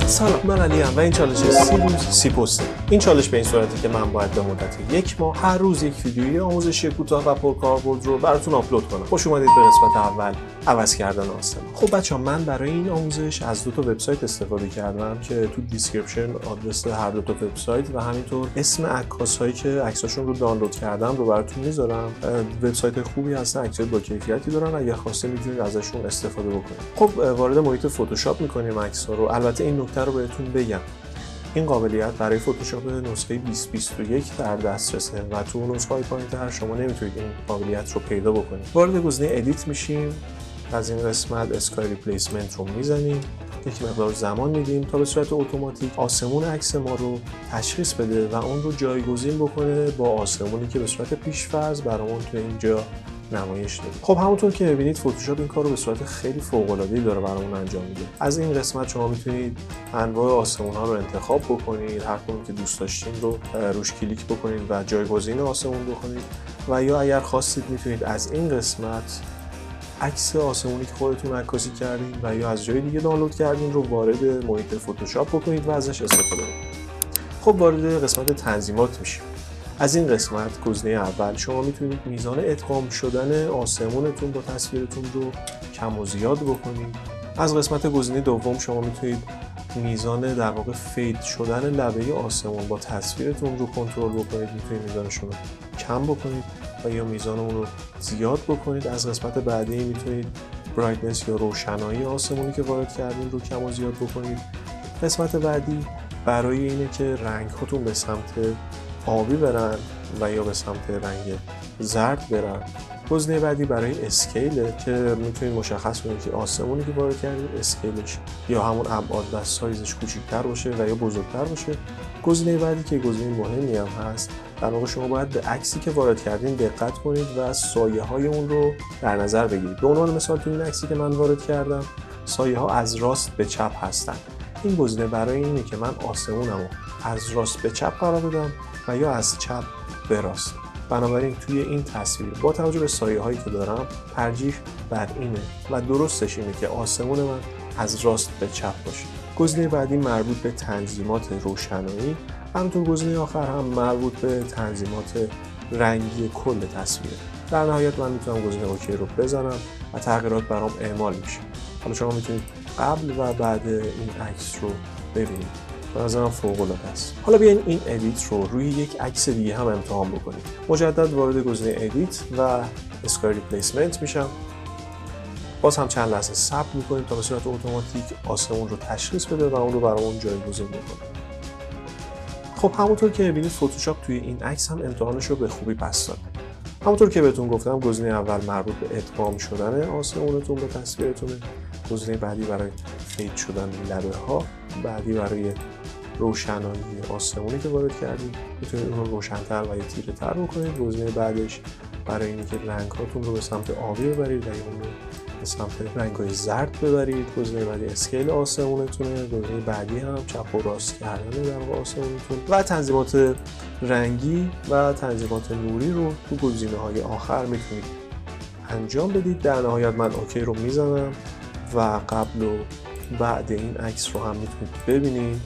سلام، من علی ام و این چالش 30 روز 30 پسته. این چالش به این صورتی که من باید به مدت 1 ماه هر روز یک ویدیوی آموزشی کوتاه و پرکاربرد رو براتون آپلود کنم. خوش اومدید به قسمت اول، عوض کردن آسمون. خب بچه‌ها، من برای این آموزش از دو تا وبسایت استفاده کردم که تو دیسکریپشن آدرس هر دو تا وبسایت و همینطور اسم عکاسایی که عکساشون رو دانلود کردم رو براتون میذارم. وبسایت خوبی هستن، عکسای با کیفیتی دارن و اگه خواستید میتونید ازشون استفاده بکنید. خب وارد محیط فتوشاپ می‌کنیم عکس‌ها رو. البته این نکته رو بهتون بگم، این قابلیت برای فتوشاپ نسخه 2021 در دسترسه و تو نسخه‌های پایین‌تر شما نمیتونید این قابلیت رو پیدا بکنید. وارد گزینه ادیت میشیم. از این قسمت اسکای ریپلیسمنت رو میزنیم. یک مقدار زمان میدیم تا به صورت اتوماتیک آسمون عکس ما رو تشخیص بده و اون رو جایگزین بکنه با آسمونی که به صورت پیش‌فرض برامون تو اینجا نمایش داده. خب همونطور که می‌بینید فتوشاپ این کار رو به صورت خیلی فوق‌العاده‌ای داره برامون انجام میده. از این قسمت شما میتونید انواع آسمون‌ها رو انتخاب بکنید، هر کدوم که دوست داشتین رو روش کلیک بکنید و جایگزین آسمون بکنید و یا اگر خواستید میتونید از این قسمت عکس آسمونی که خودتون عکاسی کردین و یا از جای دیگه دانلود کردین رو وارد محیط فتوشاپ بکنید و ازش استفاده کنید. خب وارد قسمت تنظیمات میشیم. از این قسمت گزینه اول شما میتونید میزان ادغام شدن آسمونتون با تصویرتون رو کم و زیاد بکنید. از قسمت گزینه دوم شما میتونید میزان در واقع فید شدن لبه آسمون با تصویرتون رو کنترل بکنید. میتونید میزانشون رو کم بکنید و یا میزان اون رو زیاد بکنید. از قسمت بعدی میتونید برایتنس یا روشنایی آسمونی که وارد کردین رو کم و زیاد بکنید. قسمت بعدی برای اینه که رنگ هاتون به سمت آبی برن و یا به سمت رنگ زرد برن. گزینه بعدی برای اسکیل که میتونید مشخص کنید که آسمونی که وارد کردید اسکیلش یا همون ابعاد و سایزش کوچیک‌تر باشه و یا بزرگتر باشه. گزینه بعدی که گزینه مهمی هم هست، در واقع شما باید به عکسی که وارد کردین دقت کنید و سایه‌های اون رو در نظر بگیرید. به عنوان مثال تو این عکسی که من وارد کردم، سایه‌ها از راست به چپ هستن. این گزینه برای اینه که من آسمونمو از راست به چپ قرار بدم و یا از چپ به راست. بنابراین توی این تصویر با توجه به سایه‌هایی که دارم ترجیح بر اینه و درستش اینه که آسمون من از راست به چپ باشه. گزینه بعدی مربوط به تنظیمات روشنایی، همونطور گزینه آخر هم مربوط به تنظیمات رنگی کل تصویر. در نهایت من میتونم گزینه اوکی رو بزنم و تغییرات برام اعمال میشه. حالا شما میتونید قبل و بعد این عکس رو ببینید. به نظرم فوق‌العاده است. حالا بیاین این ادیت رو روی یک عکس دیگه هم امتحان بکنیم. مجدد وارد گزینه ادیت و اسکای ریپلیسمنت میشم. باز هم چند لحظه صبر میکنیم تا به صورت اتوماتیک آسمون رو تشخیص بده و اون رو برامون جایگزین بکنه. خب همونطور که می‌بینید فتوشاپ توی این عکس هم امتحانش رو به خوبی پس داد. همونطور که بهتون گفتم گزینه اول مربوط به ادغام شدن آسمونتون به تصویرتونه. گزینه بعدی برای فید شدن لبه‌ها، بعدی برای روشنایی آسمونی که وارد کردید، میتونید اون رو روشن‌تر و یا تیره‌تر بکنید. گزینه بعدش برای اینکه رنگ‌هاتون رو به سمت آبی ببرید و یا اون رو به سمت رنگ‌های زرد ببرید. گزینه بعدی اسکیل آسمونتونه. گزینه بعدی هم چپ و راست کردن در واقع آسمونتون و تنظیمات رنگی و تنظیمات نوری رو تو گزینه‌های آخر میتونید انجام بدید. در نهایت من اوکی رو میزنم و قبل و بعد این عکس رو هم میتونید ببینید.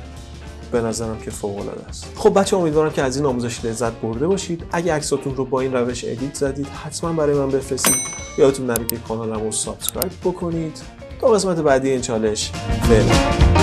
به نظرم که فوق‌العاده است. خب بچه‌ها، امیدوارم که از این آموزش لذت برده باشید. اگه عکساتون رو با این روش ادیت زدید حتما برای من بفرستید. یادتون نره که کانالمو سابسکرایب بکنید. تا قسمت بعدی این چالش فعلا.